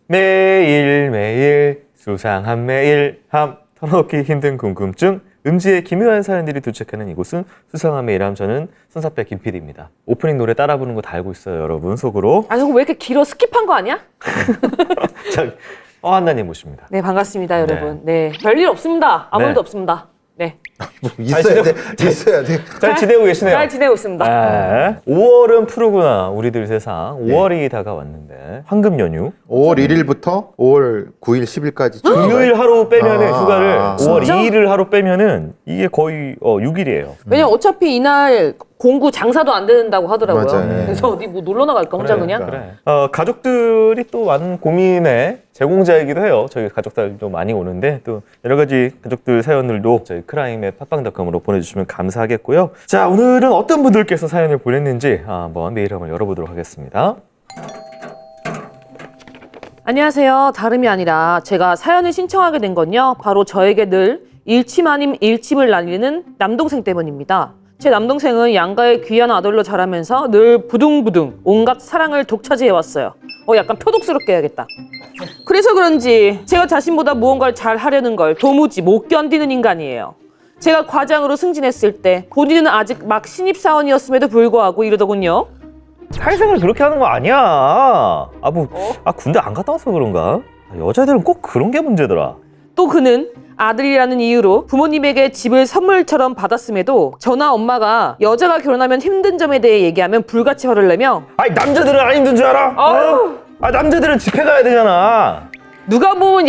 매일매일 수상한 매일 함 털어놓기 힘든 궁금증 음지의 기묘한 사연들이 도착하는 이곳은 수상한 매일함. 저는 손사배 김PD입니다. 오프닝 노래 따라 부르는 거 다 알고 있어요, 여러분 속으로. 아, 저거 왜 이렇게 길어? 스킵한 거 아니야? 자, 한나님 모십니다. 네, 반갑습니다, 여러분. 네, 별일 없습니다. 아무 일도 없습니다. 네. 뭐 있어야 돼. 있어야 돼. 잘 지내고 계시네요. 잘 지내고 있습니다. 네. 5월은 푸르구나 우리들 세상. 5월이 다가왔는데 황금 연휴 5월 1일부터 5월 9일, 10일까지 금요일 하루 빼면은 휴가를 아, 5월 진짜? 2일을 하루 빼면은 이게 거의 6일이에요. 왜냐면 어차피 이날 공구 장사도 안 된다고 하더라고요. 맞아요. 네. 그래서 어디 뭐 놀러 나갈까, 혼자 그냥? 그래. 가족들이 또 많은 고민의 제공자이기도 해요. 저희 가족들도 많이 오는데 또 여러 가지 가족들 사연들도 저희 크라임의 팟빵닷컴으로 보내주시면 감사하겠고요. 자, 오늘은 어떤 분들께서 사연을 보냈는지 한번 메일 한번 열어보도록 하겠습니다. 안녕하세요. 다름이 아니라 제가 사연을 신청하게 된 건요, 바로 저에게 늘 일침 아님 일침을 날리는 남동생 때문입니다. 제 남동생은 양가의 귀한 아들로 자라면서 늘 부둥부둥 온갖 사랑을 독차지해왔어요. 약간 표독스럽게 해야겠다. 그래서 그런지 제가 자신보다 무언가를 잘 하려는 걸 도무지 못 견디는 인간이에요. 제가 과장으로 승진했을 때 본인은 아직 막 신입사원이었음에도 불구하고 이러더군요. 사회생활 그렇게 하는 거 아니야. 군대 안 갔다 와서 그런가? 여자들은 꼭 그런 게 문제더라. 또 그는 아들이라는 이유로 부모님에게 집을 선물처럼 받았음에도 저나 엄마가 여자가 결혼하면 힘든 점에 대해 얘기하면 불같이 화를 내며 아니, 남자들은 안 힘든 줄 알아? 남자들은 집회 가야 되잖아. 누가 보면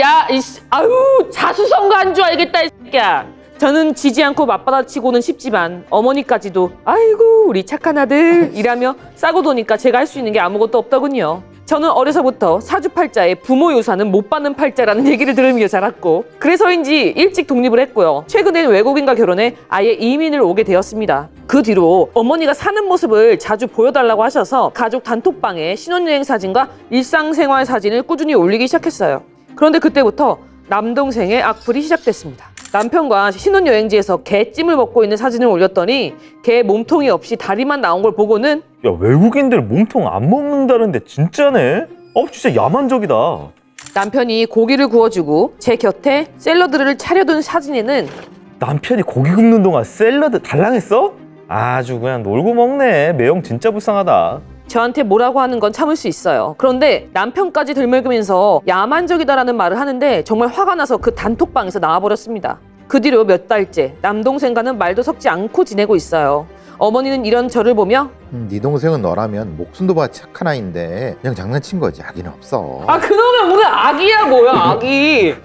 자수성가한 줄 알겠다 이 새끼야. 저는 지지 않고 맞받아치고는 싶지만 어머니까지도 아이고 우리 착한 아들 이라며 싸고 도니까 제가 할 수 있는 게 아무것도 없더군요. 저는 어려서부터 사주팔자에 부모 유산은 못 받는 팔자라는 얘기를 들으며 자랐고 그래서인지 일찍 독립을 했고요. 최근에는 외국인과 결혼해 아예 이민을 오게 되었습니다. 그 뒤로 어머니가 사는 모습을 자주 보여달라고 하셔서 가족 단톡방에 신혼여행 사진과 일상생활 사진을 꾸준히 올리기 시작했어요. 그런데 그때부터 남동생의 악플이 시작됐습니다. 남편과 신혼여행지에서 개찜을 먹고 있는 사진을 올렸더니 개 몸통이 없이 다리만 나온 걸 보고는 야, 외국인들 몸통 안 먹는다는데 진짜네? 진짜 야만적이다. 남편이 고기를 구워주고 제 곁에 샐러드를 차려둔 사진에는 남편이 고기 굽는 동안 샐러드 달랑했어? 아주 그냥 놀고 먹네. 매형 진짜 불쌍하다. 저한테 뭐라고 하는 건 참을 수 있어요. 그런데 남편까지 들먹이면서 야만적이다라는 말을 하는데 정말 화가 나서 그 단톡방에서 나와버렸습니다. 그 뒤로 몇 달째 남동생과는 말도 섞지 않고 지내고 있어요. 어머니는 이런 저를 보며 네 동생은 너라면 목숨도 봐 착한 아이인데 그냥 장난친 거지. 악의는 없어. 그놈의 무슨 악이야 뭐야 악이.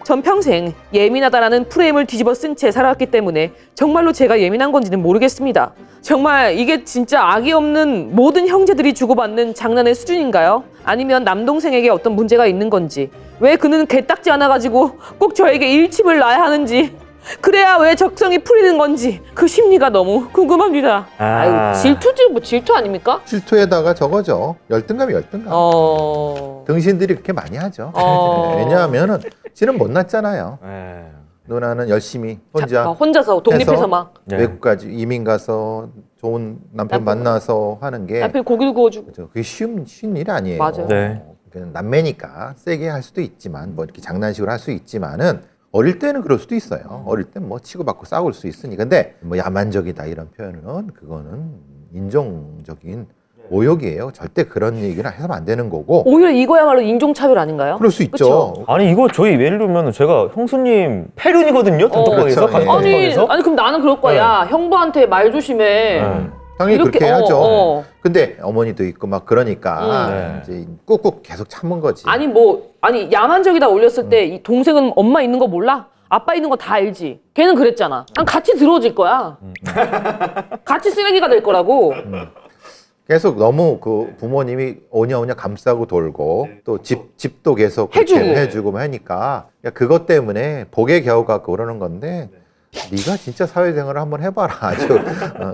전 평생 예민하다라는 프레임을 뒤집어 쓴 채 살아왔기 때문에 정말로 제가 예민한 건지는 모르겠습니다. 정말 이게 진짜 악의 없는 모든 형제들이 주고받는 장난의 수준인가요? 아니면 남동생에게 어떤 문제가 있는 건지, 왜 그는 개딱지 않아가지고 꼭 저에게 일침을 놔야 하는지, 그래야 왜 적성이 풀리는 건지 그 심리가 너무 궁금합니다. 아유, 질투지 뭐 질투 아닙니까? 질투에다가 저거죠. 열등감이 열등감. 등신들이 그렇게 많이 하죠. 왜냐하면은 지는 못 났잖아요. 누나는 열심히 혼자서 독립해서 막 외국까지 이민 가서 좋은 남편 만나서 하는 게 남편 고기를 구워주고 그게 쉬운 일 아니에요. 맞아요. 네. 남매니까 세게 할 수도 있지만 뭐 이렇게 장난식으로 할 수 있지만은 어릴 때는 그럴 수도 있어요. 어릴 때 뭐 치고받고 싸울 수 있으니. 근데 뭐 야만적이다 이런 표현은 그거는 인종적인 모욕이에요. 절대 그런 얘기는 해서는 안 되는 거고. 오히려 이거야말로 인종차별 아닌가요? 그럴 수 있죠. 그쵸? 아니, 이거 저희 예를 들면 제가 형수님 폐륜이거든요. 단톡방에서. 그렇죠. 아니 그럼 나는 그럴 거야. 야, 형부한테 말 조심해. 당연히 이렇게, 그렇게 해야죠. 어. 근데 어머니도 있고 막 그러니까 네. 이제 꾹꾹 계속 참은 거지. 아니 야만적이다 올렸을 때 이 동생은 엄마 있는 거 몰라? 아빠 있는 거 다 알지. 걔는 그랬잖아. 난 같이 들어질 거야. 같이 쓰레기가 될 거라고. 계속 너무 그 부모님이 오냐오냐 감싸고 돌고 또 집도 계속 해주고 하니까 그것 때문에 복에 겨우 갖고 그러는 건데 네가 진짜 사회생활을 한번 해봐라. 아주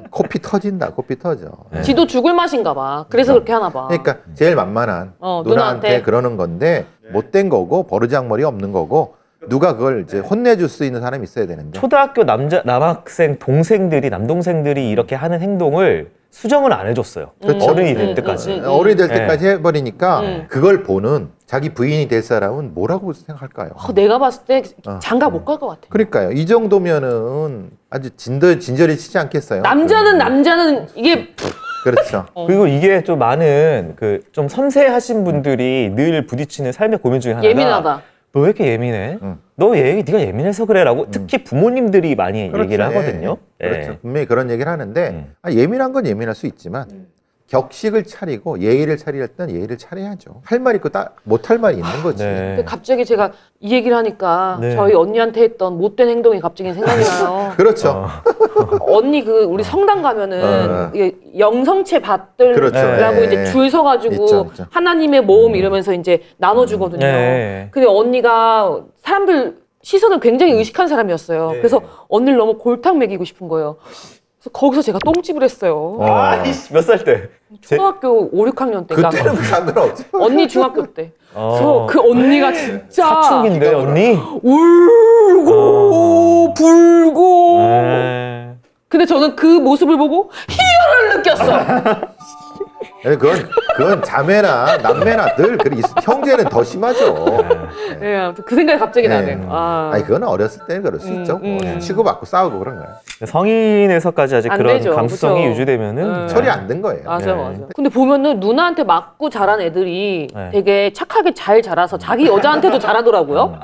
코피 터진다. 코피 터져. 지도 죽을 맛인가 봐. 그래서 그렇게 하나 봐. 그러니까 제일 만만한 누나한테 누나한테 그러는 건데 못된 거고 버르장머리 없는 거고 누가 그걸 이제 혼내줄 수 있는 사람이 있어야 되는데 초등학교 남학생 동생들이 남동생들이 이렇게 하는 행동을 수정을 안 해줬어요. 어른이 될 때까지. 어른이 될 네. 때까지 해버리니까 그걸 보는 자기 부인이 될 사람은 뭐라고 생각할까요? 내가 봤을 때 장가 못 갈 것 같아. 그러니까요. 이 정도면은 아주 진절이 치지 않겠어요? 남자는 이게 그렇죠. 그리고 이게 좀 많은 그 좀 섬세하신 분들이 늘 부딪히는 삶의 고민 중에 하나가 예민하다. 너 왜 이렇게 예민해? 네가 예민해서 그래라고 특히 부모님들이 많이 그렇죠. 얘기를 하거든요. 예. 그렇죠. 분명히 그런 얘기를 하는데 예민한 건 예민할 수 있지만 격식을 차리고 예의를 차릴 때는 예의를 차려야죠. 할 말 있고 못할 말이 있는 거지. 네. 근데 갑자기 제가 이 얘기를 하니까 네. 저희 언니한테 했던 못된 행동이 갑자기 생각이 나요. 그렇죠. 언니 우리 성당 가면은 이게 영성체 밭들라고 그렇죠. 이제 줄 서가지고 있죠. 하나님의 모험 이러면서 이제 나눠주거든요. 네. 근데 언니가 사람들 시선을 굉장히 의식한 사람이었어요. 네. 그래서 언니를 너무 골탕 먹이고 싶은 거예요. 그래서 거기서 제가 똥집을 했어요. 몇 살 때? 초등학교 5, 6학년 때. 그러니까 그때는 상관없죠. 언니 중학교 때. 그래서 그 언니가 진짜 사춘기인데 언니? 울고 불고. 네. 근데 저는 그 모습을 보고 희열을 느꼈어. 그건 자매나 남매나 늘 형제는 더 심하죠. 네, 아무튼 그 생각이 갑자기 네. 나네요. 아니 그거는 어렸을 때는 그럴 수 있죠. 치고받고 싸우고 그런 거야. 성인에서까지 아직 안 그런 되죠. 감수성이 그쵸. 유지되면은 처리 안 된 거예요. 맞아, 네. 맞아. 근데 보면은 누나한테 맞고 자란 애들이 네. 되게 착하게 잘 자라서 자기 여자한테도 잘하더라고요.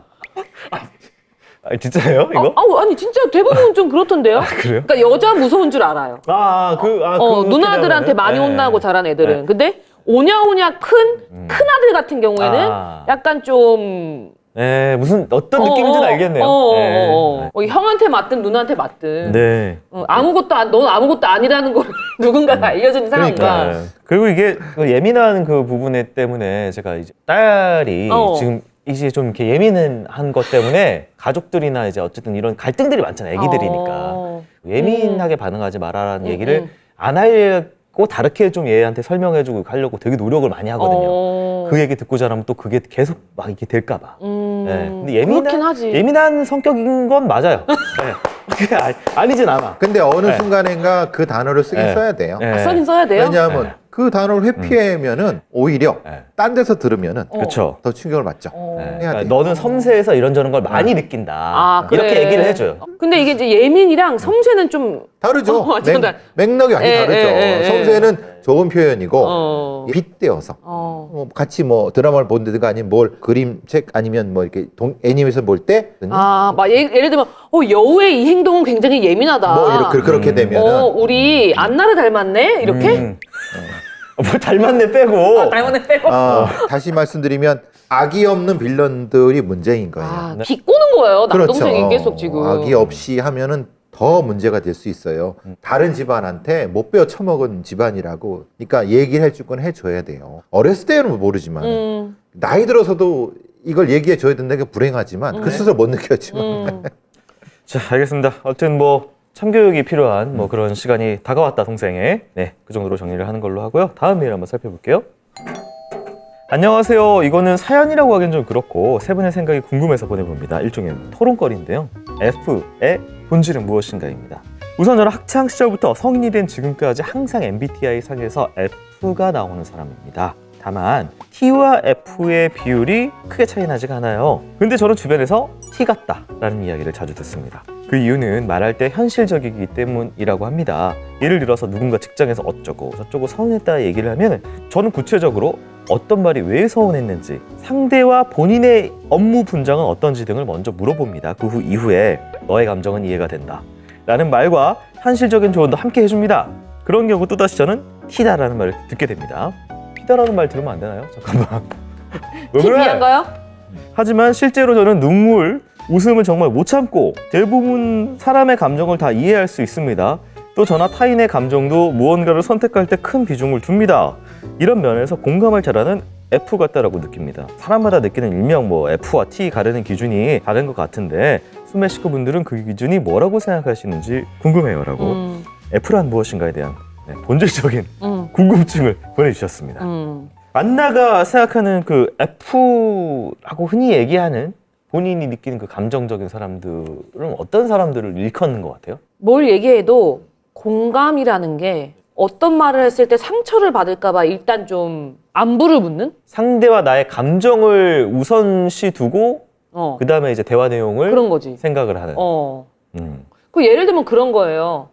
진짜예요 이거? 아니 진짜 대부분 좀 그렇던데요. 그래요? 그러니까 여자 무서운 줄 알아요. 누나들한테 많이 혼나고 자란 애들은. 네. 근데 오냐오냐 큰 아들 같은 경우에는 약간 좀 네, 무슨 어떤 느낌인지는 알겠네요. 형한테 맞든 누나한테 맞든 네. 넌 아무것도 아니라는 걸 누군가가 알려주는 사람과 그러니까. 네. 그리고 이게 그 예민한 그 부분 때문에 제가 이제 딸이 지금 이제 좀 이렇게 예민한 것 때문에 가족들이나 이제 어쨌든 이런 갈등들이 많잖아요. 애기들이니까. 예민하게 반응하지 말아라는 얘기를 안 하고 다르게 좀 얘한테 설명해주고 하려고 되게 노력을 많이 하거든요. 그 얘기 듣고 자라면 또 그게 계속 막 이렇게 될까봐. 네. 근데 그렇긴 하지. 예민한 성격인 건 맞아요. 네. 그게 아니진 않아. 근데 어느 네. 순간인가 그 단어를 쓰긴 네. 써야 돼요. 네. 써긴 써야 돼요. 왜냐하면 네. 그 단어를 회피하면은 오히려 네. 딴 데서 들으면은 그렇죠. 더 충격을 받죠. 네. 해야 그러니까 돼요. 너는 섬세해서 이런저런 걸 많이 느낀다. 이렇게 그래. 얘기를 해줘요. 근데 이게 이제 예민이랑 섬세는 좀 다르죠. 완전 맥락이 완전히 다르죠. 예. 섬세는 좋은 표현이고 빗대어서 같이 뭐 드라마를 본다든가 아니면 뭘 그림책 아니면 뭐 이렇게 애니메이션 볼 때 막 예를 들면 여우의 이 행동은 굉장히 예민하다. 뭐 그렇게 되면은 우리 안나를 닮았네 이렇게. 뭘 닮았네 빼고. 닮았네 빼고. 다시 말씀드리면 악이 없는 빌런들이 문제인 거예요. 비꼬는 거예요. 남동생이 계속 지금. 악이 없이 하면은 더 문제가 될 수 있어요. 다른 집안한테 못 베어 처먹은 집안이라고. 그러니까 얘기를 해줄 건 해줘야 돼요. 어렸을 때는 모르지만 나이 들어서도 이걸 얘기해 줘야 된다는 게 불행하지만 그 스스로 못 느꼈지만. 자, 알겠습니다. 아무튼 뭐 참교육이 필요한 뭐 그런 시간이 다가왔다 동생의. 네, 그 정도로 정리를 하는 걸로 하고요. 다음 메일 한번 살펴볼게요. 안녕하세요. 이거는 사연이라고 하기엔 좀 그렇고 세 분의 생각이 궁금해서 보내봅니다. 일종의 토론거리인데요. F의 본질은 무엇인가입니다. 우선 저는 학창 시절부터 성인이 된 지금까지 항상 MBTI 상에서 F가 나오는 사람입니다. 다만 T와 F의 비율이 크게 차이 나지가 않아요. 근데 저는 주변에서 T 같다 라는 이야기를 자주 듣습니다. 그 이유는 말할 때 현실적이기 때문이라고 합니다. 예를 들어서 누군가 직장에서 어쩌고 저쩌고 서운했다 얘기를 하면 저는 구체적으로 어떤 말이 왜 서운했는지, 상대와 본인의 업무 분장은 어떤지 등을 먼저 물어봅니다. 그 이후에 너의 감정은 이해가 된다 라는 말과 현실적인 조언도 함께 해줍니다. 그런 경우 또다시 저는 T다라는 말을 듣게 됩니다. T다라는 말 들으면 안 되나요? 잠깐만. 왜 그래? TV인가요? 하지만 실제로 저는 눈물, 웃음을 정말 못 참고 대부분 사람의 감정을 다 이해할 수 있습니다. 또 저나 타인의 감정도 무언가를 선택할 때 큰 비중을 둡니다. 이런 면에서 공감을 잘하는 F 같다라고 느낍니다. 사람마다 느끼는 일명 뭐 F와 T 가르는 기준이 다른 것 같은데 수메 식구분들은 그 기준이 뭐라고 생각하시는지 궁금해요라고 F란 무엇인가에 대한 본질적인 궁금증을 보내주셨습니다. 안나가 생각하는 그 F라고 흔히 얘기하는 본인이 느끼는 그 감정적인 사람들은 어떤 사람들을 일컫는 것 같아요? 뭘 얘기해도 공감이라는 게 어떤 말을 했을 때 상처를 받을까봐 일단 좀 안부를 묻는? 상대와 나의 감정을 우선시 두고 그 다음에 이제 대화 내용을 그런 거지. 생각을 하는. 음. 그 예를 들면 그런 거예요.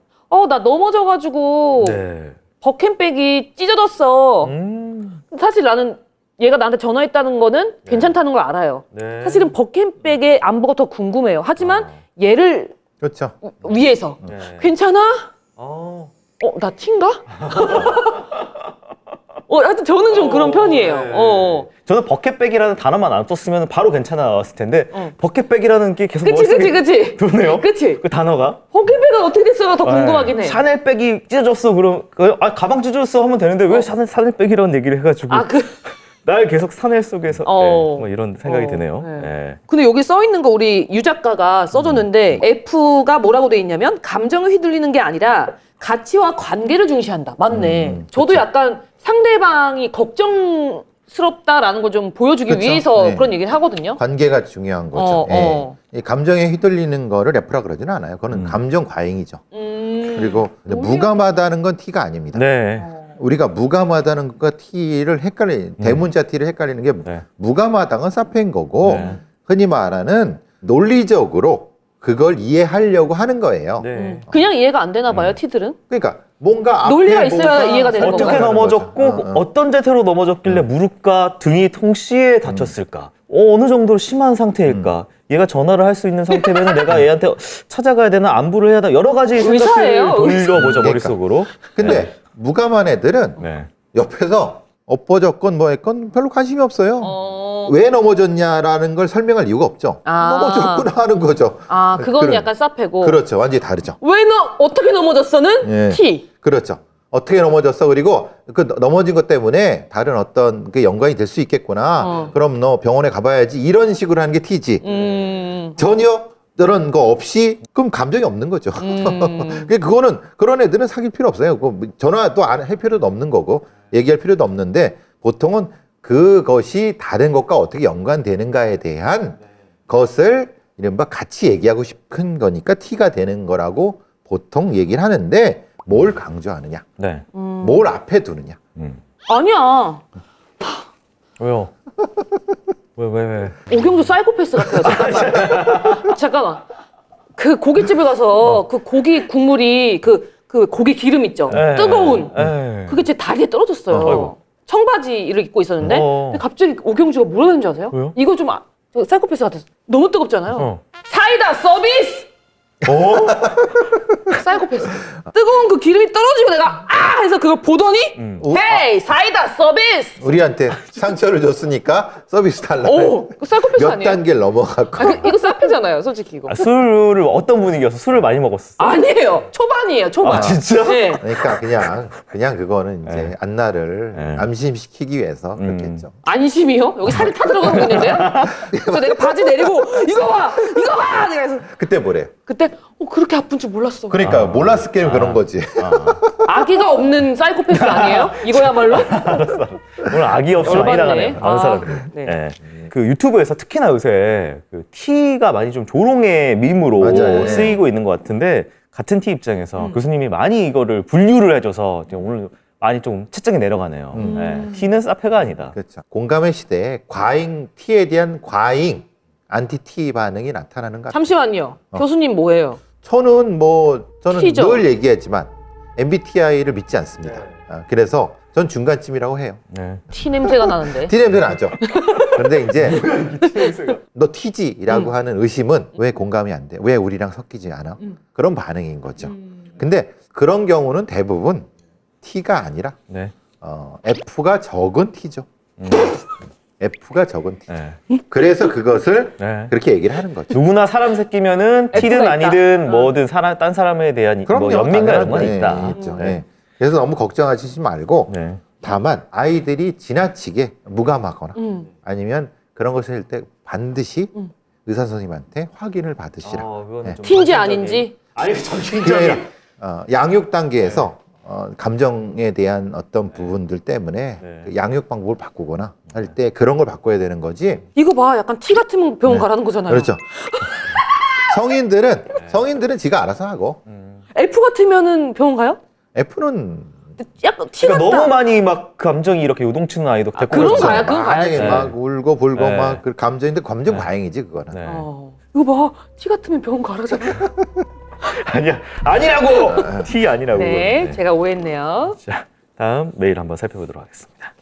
나 넘어져가지고 네. 버캔백이 찢어졌어. 사실 나는 얘가 나한테 전화했다는 거는 괜찮다는 걸 알아요. 네. 사실은 버캔백의 안부가 더 궁금해요. 하지만 얘를 그렇죠. 위해서 네. 괜찮아? 어. 나 티인가? 하여튼 저는 좀 그런 편이에요. 네. 저는 버켓백이라는 단어만 안 썼으면 바로 괜찮아 나왔을 텐데 버켓백이라는 게 계속 그치. 도네요. 그치? 그 단어가. 버캔백은 어떻게 됐어가 더 궁금하긴 해. 샤넬백이 찢어졌어 그럼 가방 찢어졌어 하면 되는데 왜 샤넬백이라는 얘기를 해가지고 날 계속 사넬 속에서 뭐 이런 생각이 드네요. 네. 네. 근데 여기 써 있는 거 우리 유 작가가 써줬는데 F가 뭐라고 돼 있냐면 감정을 휘둘리는 게 아니라 가치와 관계를 중시한다. 맞네. 저도 약간 상대방이 걱정스럽다라는 걸 좀 보여주기 그쵸? 위해서 네. 그런 얘기를 하거든요. 관계가 중요한 거죠. 이 감정에 휘둘리는 거를 F라 그러지는 않아요. 그거는 감정 과잉이죠. 그리고 무감하다는 건 T가 아닙니다. 네. 우리가 무감하다는 것과 T를 대문자 T를 헷갈리는 게 네. 무감하다는 건 사페인 거고 네. 흔히 말하는 논리적으로 그걸 이해하려고 하는 거예요. 네. 그냥 이해가 안 되나 봐요, T들은. 그러니까 뭔가 앞에 논리가 있어야 뭐가 이해가 되는 어떻게 건가요? 넘어졌고 어떤 자세로 넘어졌길래 무릎과 등이 동시에 다쳤을까? 어느 정도로 심한 상태일까? 얘가 전화를 할 수 있는 상태면 내가 얘한테 찾아가야 되나 안부를 해야 되나 여러 가지 의사예요, 생각을 돌려보죠 그러니까. 머릿속으로. 근데 무감한 애들은 네. 옆에서 엎어졌건 뭐 했건 별로 관심이 없어요. 왜 넘어졌냐라는 걸 설명할 이유가 없죠. 넘어졌구나 하는 거죠. 그건 그런- 약간 사페고. 그렇죠. 완전히 다르죠. 왜 어떻게 넘어졌어는 예. T. 그렇죠. 어떻게 넘어졌어? 그리고 그 넘어진 것 때문에 다른 어떤 그 연관이 될 수 있겠구나. 그럼 너 병원에 가봐야지. 이런 식으로 하는 게 T지. 전혀 그런 거 없이 그럼 감정이 없는 거죠. 그거는 그런 애들은 사귈 필요 없어요. 전화도 안 할 필요도 없는 거고 얘기할 필요도 없는데 보통은 그것이 다른 것과 어떻게 연관되는가에 대한 것을 이른바 같이 얘기하고 싶은 거니까 T가 되는 거라고 보통 얘기를 하는데 뭘 강조하느냐, 네. 뭘 앞에 두느냐. 아니야. 왜요? 왜? 오경주 사이코패스 같아요. 잠깐만. 잠깐만. 그 고깃집에 가서 그 고기 국물이 그 고기 기름 있죠. 네. 뜨거운. 네. 그게 제 다리에 떨어졌어요. 아이고. 청바지를 입고 있었는데 근데 갑자기 오경주가 뭐라 했는지 아세요? 왜요? 이거 좀 저 사이코패스 같아서 너무 뜨겁잖아요. 사이다 서비스! 사이코패스. 뜨거운 그 기름이 떨어지고 내가 해서 그걸 보더니 헤이 사이다 서비스! 우리한테 상처를 줬으니까 서비스 달라. 오, 그 사이코패스 몇 아니에요? 단계를 넘어갔고. 이거 사페잖아요, 솔직히 이거. 술을 어떤 분위기였어? 술을 많이 먹었어? 아니에요. 초반이에요, 초반. 진짜? 네. 그러니까 그냥 그거는 이제 안나를 네. 안심시키기 위해서 그렇겠죠. 안심이요? 여기 살이 타 들어가고 있는데요? 그래서 내가 바지 내리고 이거 봐! 내가 그래서 그때 뭐래? 그때 그렇게 아픈 줄 몰랐어. 그러니까 몰랐을 게는 그런 거지. 아기가 없는 사이코패스 아니에요? 이거야말로? 오늘 악의 없이 많이 열받네. 나가네요. 많은 사람들이. 네. 네. 그 유튜브에서 특히나 요새 그 T가 많이 좀 조롱의 밈으로 맞아요. 쓰이고 있는 것 같은데 같은 T 입장에서 교수님이 많이 이거를 분류를 해줘서 오늘 많이 좀 채점이 내려가네요. 네. T는 사페가 아니다. 그렇죠. 공감의 시대에 과잉 T에 대한 과잉 안티 T 반응이 나타나는 것 같아요. 잠시만요. 교수님 뭐예요? 저는 T죠. 늘 얘기하지만 MBTI를 믿지 않습니다. 그래서 전 중간쯤이라고 해요. 네. 티 냄새가 나는데. T 냄새 나죠. 그런데 이제 너 T지라고 하는 의심은 왜 공감이 안 돼? 왜 우리랑 섞이지 않아? 그런 반응인 거죠. 근데 그런 경우는 대부분 T가 아니라 네. F가 적은 T죠. F가 적은 T. 네. 그래서 그것을 네. 그렇게 얘기를 하는 거죠. 누구나 사람 새끼면은 T든 F가 아니든 있다. 뭐든 딴 사람에 대한 뭐 연민과 이런 건 당연한 있다. 거, 있죠. 예. 그래서 너무 걱정하시지 말고 네. 다만 아이들이 지나치게 무감하거나 아니면 그런 것을 할 때 반드시 의사 선생님한테 확인을 받으시라. 그거는 좀 T인지 정신적인- 아닌지. 아니 그게 정신적인. 아니라 양육 단계에서 감정에 대한 어떤 부분들 때문에 네. 그 양육 방법을 바꾸거나 할 때 그런 걸 바꿔야 되는 거지. 이거 봐. 약간 티 같으면 병원 가라는 거잖아요. 그렇죠. 성인들은 지가 알아서 하고 F 같으면은 병원 가요? F는 약간 티가 그러니까 나. 너무 많이 막 감정이 이렇게 요동치는 아이도 데리고 그런 가잖아요. 거야, 그건 만약에 가야지. 막 울고 불고 네. 막 그 감정인데 감정 네. 과잉이지 그거는. 네. 이거 봐. 티 같으면 병원 가라잖아. 아니야, 아니라고. T 아니라고. 네, 그거는. 제가 오해했네요. 자, 다음 메일 한번 살펴보도록 하겠습니다.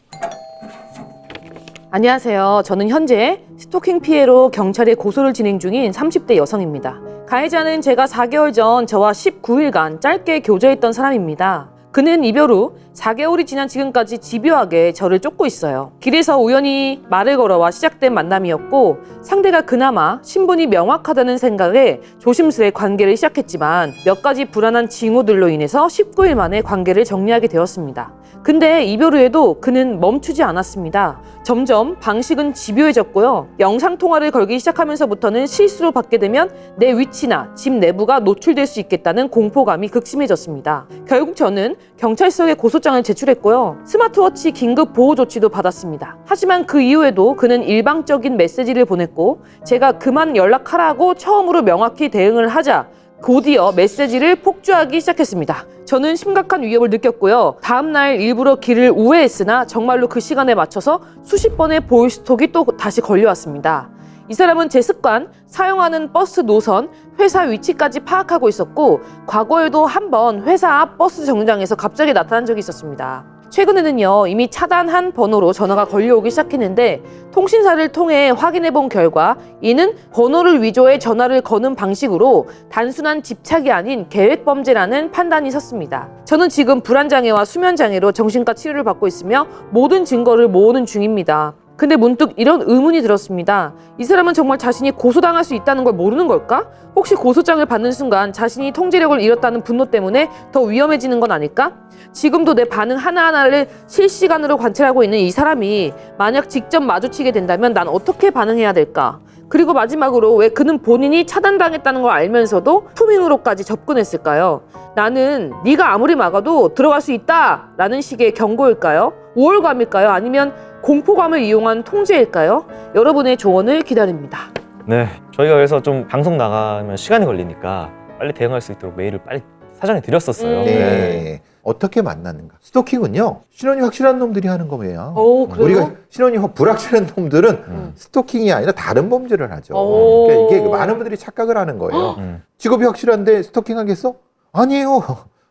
안녕하세요. 저는 현재 스토킹 피해로 경찰에 고소를 진행 중인 30대 여성입니다. 가해자는 제가 4개월 전 저와 19일간 짧게 교제했던 사람입니다. 그는 이별 후 4개월이 지난 지금까지 집요하게 저를 쫓고 있어요. 길에서 우연히 말을 걸어와 시작된 만남이었고 상대가 그나마 신분이 명확하다는 생각에 조심스레 관계를 시작했지만 몇 가지 불안한 징후들로 인해서 19일 만에 관계를 정리하게 되었습니다. 근데 이별 후에도 그는 멈추지 않았습니다. 점점 방식은 집요해졌고요. 영상통화를 걸기 시작하면서부터는 실수로 받게 되면 내 위치나 집 내부가 노출될 수 있겠다는 공포감이 극심해졌습니다. 결국 저는 경찰서에 고소장을 제출했고요. 스마트워치 긴급 보호 조치도 받았습니다. 하지만 그 이후에도 그는 일방적인 메시지를 보냈고 제가 그만 연락하라고 처음으로 명확히 대응을 하자 곧이어 메시지를 폭주하기 시작했습니다. 저는 심각한 위협을 느꼈고요. 다음날 일부러 길을 우회했으나 정말로 그 시간에 맞춰서 수십 번의 보이스톡이 또 다시 걸려왔습니다. 이 사람은 제 습관, 사용하는 버스 노선, 회사 위치까지 파악하고 있었고 과거에도 한 번 회사 앞 버스 정류장에서 갑자기 나타난 적이 있었습니다. 최근에는요, 이미 차단한 번호로 전화가 걸려오기 시작했는데 통신사를 통해 확인해본 결과 이는 번호를 위조해 전화를 거는 방식으로 단순한 집착이 아닌 계획범죄라는 판단이 섰습니다. 저는 지금 불안장애와 수면장애로 정신과 치료를 받고 있으며 모든 증거를 모으는 중입니다. 근데 문득 이런 의문이 들었습니다. 이 사람은 정말 자신이 고소당할 수 있다는 걸 모르는 걸까? 혹시 고소장을 받는 순간 자신이 통제력을 잃었다는 분노 때문에 더 위험해지는 건 아닐까? 지금도 내 반응 하나하나를 실시간으로 관찰하고 있는 이 사람이 만약 직접 마주치게 된다면 난 어떻게 반응해야 될까? 그리고 마지막으로 왜 그는 본인이 차단당했다는 걸 알면서도 투밍으로까지 접근했을까요? 나는 네가 아무리 막아도 들어갈 수 있다! 라는 식의 경고일까요? 우월감일까요? 아니면 공포감을 이용한 통제일까요? 여러분의 조언을 기다립니다. 네, 저희가 그래서 좀 방송 나가면 시간이 걸리니까 빨리 대응할 수 있도록 메일을 빨리 사전에 드렸었어요. 네. 어떻게 만났는가? 스토킹은요, 신원이 확실한 놈들이 하는 거예요. 오, 그래요? 우리가 신원이 불확실한 놈들은 스토킹이 아니라 다른 범죄를 하죠. 오. 그러니까 이게 많은 분들이 착각을 하는 거예요. 직업이 확실한데 스토킹 하겠어? 아니에요.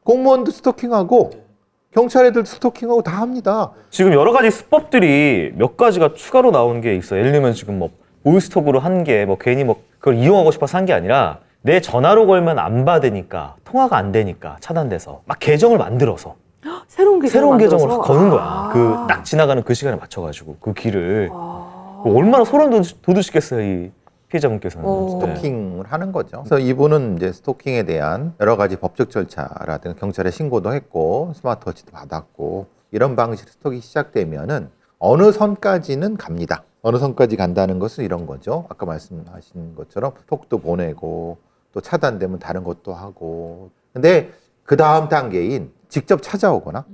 공무원도 스토킹하고 경찰 애들도 스토킹하고 다 합니다. 지금 여러 가지 수법들이 몇 가지가 추가로 나온 게 있어요. 예를 들면 지금 뭐 보이스톡으로 한 게 뭐 괜히 뭐 그걸 이용하고 싶어서 한 게 아니라 내 전화로 걸면 안 받으니까 통화가 안 되니까 차단돼서 막 계정을 만들어서 새로운 계정을 계정을 만들어서? 거는 거야. 아. 그 딱 지나가는 그 시간에 맞춰가지고 그 길을 얼마나 소름 돋으시겠어요, 이 피해자분께서는. 오. 네. 스토킹을 하는 거죠. 그래서 이분은 이제 스토킹에 대한 여러 가지 법적 절차라든가 경찰에 신고도 했고 스마트워치도 받았고 이런 방식 스토킹이 시작되면은 어느 선까지는 갑니다. 어느 선까지 간다는 것은 이런 거죠. 아까 말씀하신 것처럼 톡도 보내고 또 차단되면 다른 것도 하고. 근데 그 다음 단계인 직접 찾아오거나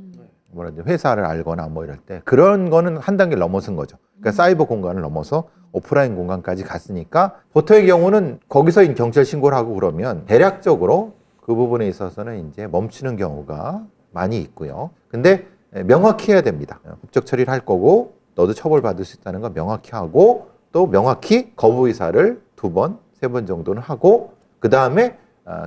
뭐라 해야 회사를 알거나 뭐 이럴 때 그런 거는 한 단계 넘어선 거죠. 그러니까 사이버 공간을 넘어서 오프라인 공간까지 갔으니까 보통의 경우는 거기서 경찰 신고를 하고 그러면 대략적으로 그 부분에 있어서는 이제 멈추는 경우가 많이 있고요. 근데 명확히 해야 됩니다. 법적 처리를 할 거고 너도 처벌받을 수 있다는 거 명확히 하고 또 명확히 거부 의사를 2번, 3번 정도는 하고 그 다음에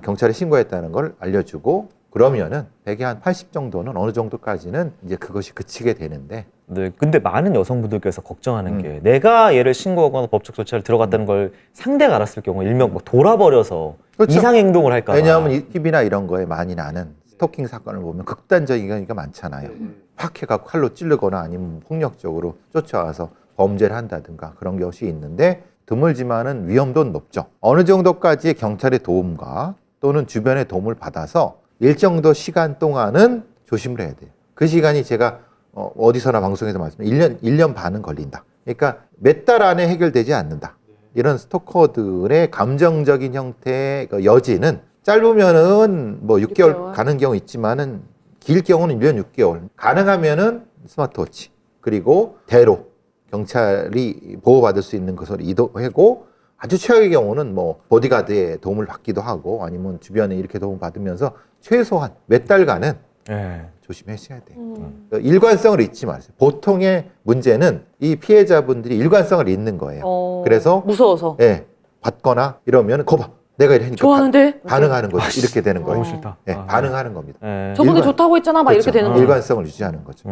경찰에 신고했다는 걸 알려주고 그러면은 100에 한 80 정도는 어느 정도까지는 이제 그것이 그치게 되는데 네, 근데 많은 여성분들께서 걱정하는 게 내가 얘를 신고하거나 법적 조치를 들어갔다는 걸 상대가 알았을 경우 일명 막 돌아버려서 그렇죠. 이상 행동을 할까 봐. 왜냐하면 이 TV나 이런 거에 많이 나는 스토킹 사건을 보면 극단적인 경우가 많잖아요. 팍 해갖고 칼로 찌르거나 아니면 폭력적으로 쫓아와서 범죄를 한다든가 그런 것이 있는데 드물지만은 위험도 높죠. 어느 정도까지의 경찰의 도움과 또는 주변의 도움을 받아서 일정도 시간 동안은 조심을 해야 돼요. 그 시간이 제가 어디서나 방송에서 말씀드린 1년 반은 걸린다. 그러니까 몇 달 안에 해결되지 않는다. 이런 스토커들의 감정적인 형태의 그 여지는 짧으면은 뭐 6개월 가는 경우 있지만은 길 경우는 1년 6개월. 가능하면은 스마트워치 그리고 대로 경찰이 보호받을 수 있는 것으로 이동하고 아주 최악의 경우는 뭐 보디가드의 도움을 받기도 하고 아니면 주변에 이렇게 도움을 받으면서 최소한 몇 달간은 네. 조심하셔야 돼요. 일관성을 잊지 마세요. 보통의 문제는 이 피해자분들이 일관성을 잊는 거예요. 그래서 무서워서 예, 받거나 이러면 거봐 내가 이러니까 좋아하는데 반응하는 거죠. 이렇게 되는 거예요. 너무 싫다. 예, 반응하는 겁니다. 네. 저번에 일관- 좋다고 했잖아 막 그렇죠. 이렇게 되는 거예요. 일관성을 유지하는 거죠.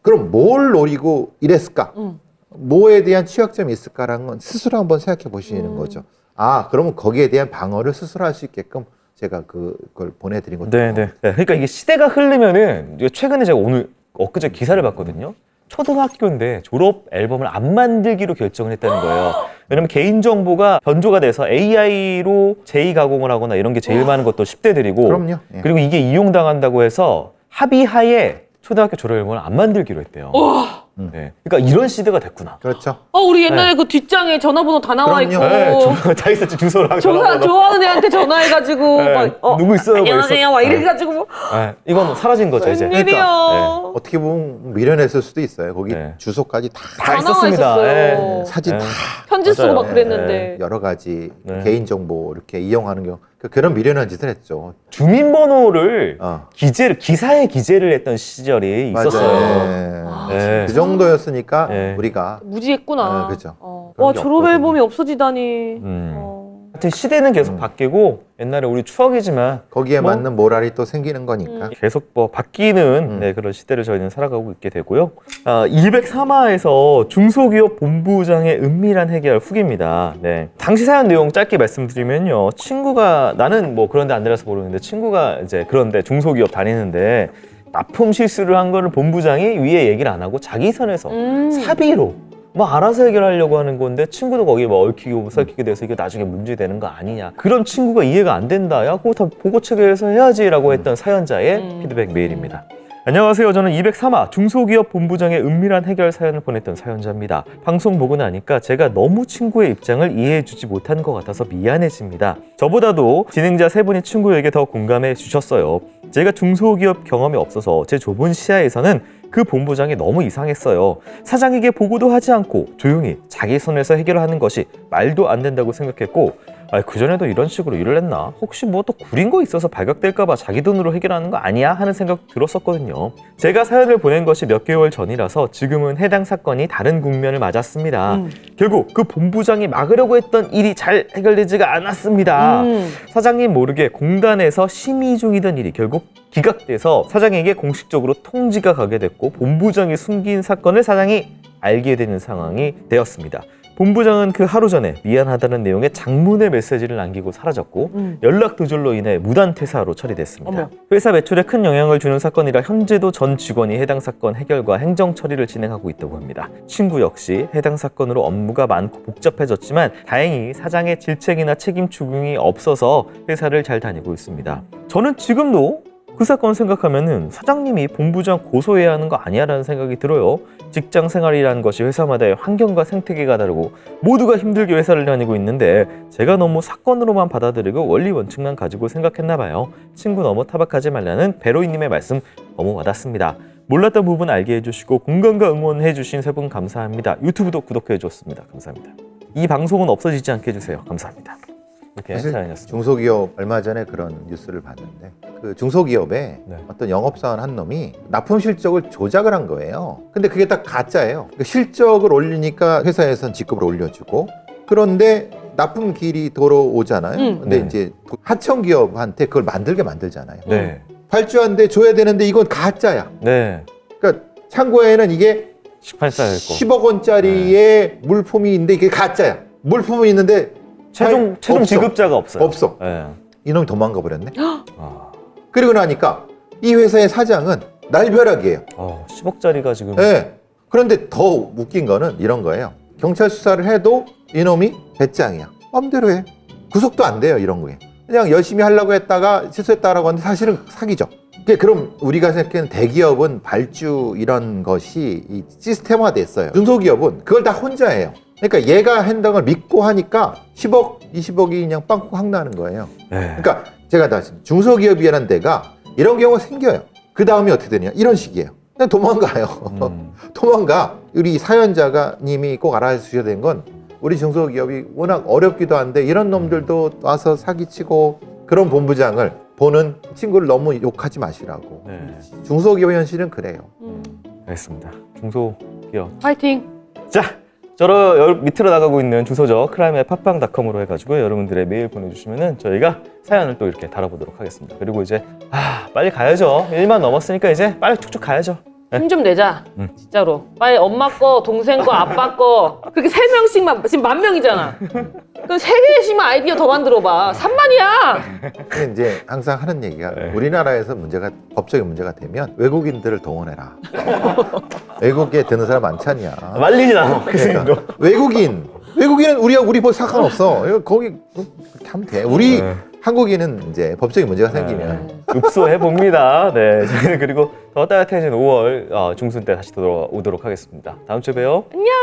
그럼 뭘 노리고 이랬을까? 뭐에 대한 취약점이 있을까라는 건 스스로 한번 생각해 보시는 거죠. 아, 그러면 거기에 대한 방어를 스스로 할 수 있게끔 제가 그걸 보내드린 것도 네, 네. 네. 그러니까 이게 시대가 흐르면은 이게 최근에 제가 오늘 엊그제 기사를 봤거든요. 초등학교인데 졸업 앨범을 안 만들기로 결정을 했다는 거예요. 왜냐면 개인정보가 변조가 돼서 AI로 재가공을 하거나 이런 게 제일 많은 것도 10대들이고 그럼요. 예. 그리고 이게 이용당한다고 해서 합의하에 초등학교 졸업 앨범을 안 만들기로 했대요. 네. 그러니까 이런 시대가 됐구나. 그렇죠. 우리 옛날에 네. 그 뒷장에 전화번호 다 나와 그럼요. 있고 네, 다 있었지 주소랑 전화번호. 좋아하는 애한테 전화해가지고 네, 막 누구 있어요? 뭐 안녕하세요 막 이렇게 해가지고 뭐 네, 이건 사라진 거죠 이제. 웬일이야. 어떻게 보면 미련했을 수도 있어요. 거기 네. 주소까지 다 다 다 나와 있었습니다. 있었어요. 예. 사진 예. 다 편지 쓰고 맞아요. 막 그랬는데 여러 가지 네. 개인정보 이렇게 이용하는 경우 그런 미련한 짓을 했죠. 주민번호를 어. 기사에 기재를 했던 시절이 있었어요. 맞아요. 네. 그 정도였으니까 네. 우리가 무지했구나. 네, 그죠. 와 그런 게 졸업 없거든요. 앨범이 없어지다니. 하여튼 시대는 계속 바뀌고 옛날에 우리 추억이지만 거기에 뭐? 맞는 모랄이 또 생기는 거니까. 계속 뭐 바뀌는 네, 그런 시대를 저희는 살아가고 있게 되고요. 203화에서 중소기업 본부장의 은밀한 해결 후기입니다. 네. 당시 사연 내용 짧게 말씀드리면요. 친구가 나는 뭐 그런데 안 들어서 모르는데 친구가 이제 그런데 중소기업 다니는데 납품 실수를 한 거를 본부장이 위에 얘기를 안 하고 자기 선에서 사비로 뭐 알아서 해결하려고 하는 건데 친구도 거기에 뭐 얽히고 설키게 돼서 이게 나중에 문제되는 거 아니냐. 그런 친구가 이해가 안 된다. 야, 그거 다 보고 체계해서 해야지라고 했던 사연자의 피드백 메일입니다. 안녕하세요. 저는 203화 중소기업 본부장의 은밀한 해결 사연을 보냈던 사연자입니다. 방송 보고 나니까 제가 너무 친구의 입장을 이해해주지 못한 것 같아서 미안해집니다. 저보다도 진행자 세 분이 친구에게 더 공감해 주셨어요. 제가 중소기업 경험이 없어서 제 좁은 시야에서는 그 본부장이 너무 이상했어요. 사장에게 보고도 하지 않고 조용히 자기 손에서 해결하는 것이 말도 안 된다고 생각했고 그전에도 이런 식으로 일을 했나? 혹시 뭐 또 구린 거 있어서 발각될까봐 자기 돈으로 해결하는 거 아니야? 하는 생각 들었었거든요. 제가 사연을 보낸 것이 몇 개월 전이라서 지금은 해당 사건이 다른 국면을 맞았습니다. 결국 그 본부장이 막으려고 했던 일이 잘 해결되지가 않았습니다. 사장님 모르게 공단에서 심의 중이던 일이 결국 기각돼서 사장에게 공식적으로 통지가 가게 됐고 본부장이 숨긴 사건을 사장이 알게 되는 상황이 되었습니다. 본부장은 그 하루 전에 미안하다는 내용의 장문의 메시지를 남기고 사라졌고 연락 두절로 인해 무단 퇴사로 처리됐습니다. 어머. 회사 매출에 큰 영향을 주는 사건이라 현재도 전 직원이 해당 사건 해결과 행정 처리를 진행하고 있다고 합니다. 친구 역시 해당 사건으로 업무가 많고 복잡해졌지만 다행히 사장의 질책이나 책임 추궁이 없어서 회사를 잘 다니고 있습니다. 저는 지금도 그 사건 생각하면은 사장님이 본부장 고소해야 하는 거 아니야라는 생각이 들어요. 직장 생활이라는 것이 회사마다의 환경과 생태계가 다르고 모두가 힘들게 회사를 다니고 있는데 제가 너무 사건으로만 받아들이고 원리 원칙만 가지고 생각했나 봐요. 친구 너무 타박하지 말라는 베로이님의 말씀 너무 와닿습니다. 몰랐던 부분 알게 해주시고 공감과 응원해주신 세 분 감사합니다. 유튜브도 구독해줬습니다. 감사합니다. 이 방송은 없어지지 않게 해주세요. 감사합니다. 이렇게 사실 사연이었습니다. 중소기업 얼마 전에 그런 뉴스를 봤는데 그 중소기업에 네. 어떤 영업사원 한 놈이 납품 실적을 조작을 한 거예요. 근데 그게 딱 가짜예요. 그러니까 실적을 올리니까 회사에선 직급을 올려주고 그런데 납품 길이 돌아오잖아요. 근데 네. 이제 하청기업한테 그걸 만들게 만들잖아요. 네. 발주한데 줘야 되는데 이건 가짜야. 네. 그러니까 창고에는 이게 18사였고 10억 원짜리의 물품이 있는데 이게 가짜야. 물품이 있는데 최종 없어. 지급자가 없어요. 없어. 네. 이놈이 도망가 버렸네. 아, 그리고 나니까 이 회사의 사장은 날벼락이에요. 10억짜리가 지금 네. 그런데 더 웃긴 거는 이런 거예요. 경찰 수사를 해도 이놈이 배짱이야. 맘대로 해. 구속도 안 돼요, 이런 거에. 그냥 열심히 하려고 했다가 실수했다라고 하는데 사실은 사기죠. 그럼 우리가 생각하는 대기업은 발주 이런 것이 이 시스템화됐어요. 중소기업은 그걸 다 혼자 해요. 그러니까 얘가 한다는 걸 믿고 하니까 10억, 20억이 그냥 빵꾸 확 나는 거예요. 네. 그러니까 제가 다시 중소기업이라는 데가 이런 경우가 생겨요. 그 다음이 어떻게 되냐? 이런 식이에요. 그냥 도망가요. 도망가. 우리 사연자가 님이 꼭 알아주셔야 되는 건 우리 중소기업이 워낙 어렵기도 한데 이런 놈들도 와서 사기치고 그런 본부장을 보는 친구를 너무 욕하지 마시라고. 네, 중소기업 현실은 그래요. 알겠습니다. 중소기업. 파이팅. 자, 저로 밑으로 나가고 있는 주소죠. 크라임의 팟빵닷컴으로 해가지고 여러분들의 메일 보내주시면은 저희가 사연을 또 이렇게 다뤄보도록 하겠습니다. 그리고 이제 빨리 가야죠. 1만 넘었으니까 이제 빨리 쭉쭉 가야죠. 힘 좀 내자. 진짜로. 빨리 엄마 거, 동생 거, 아빠 거. 그렇게 3명씩만, 지금 10,000명이잖아. 그럼 3개씩만 아이디어 더 만들어봐. 3만이야. 근데 이제 항상 하는 얘기가 네. 우리나라에서 법적인 문제가 되면 외국인들을 동원해라. 외국에 드는 사람 많지 않냐. 말리진 않아. 그러니까 외국인은 우리 뭐 상관없어. 이거 거기 그렇게 하면 돼. 우리 네. 한국인은 이제 법적인 문제가 생기면 읍소해 봅니다. 네, 저희는 그리고 더 따뜻해진 5월 중순 때 다시 돌아오도록 하겠습니다. 다음 주에 봬요. 안녕.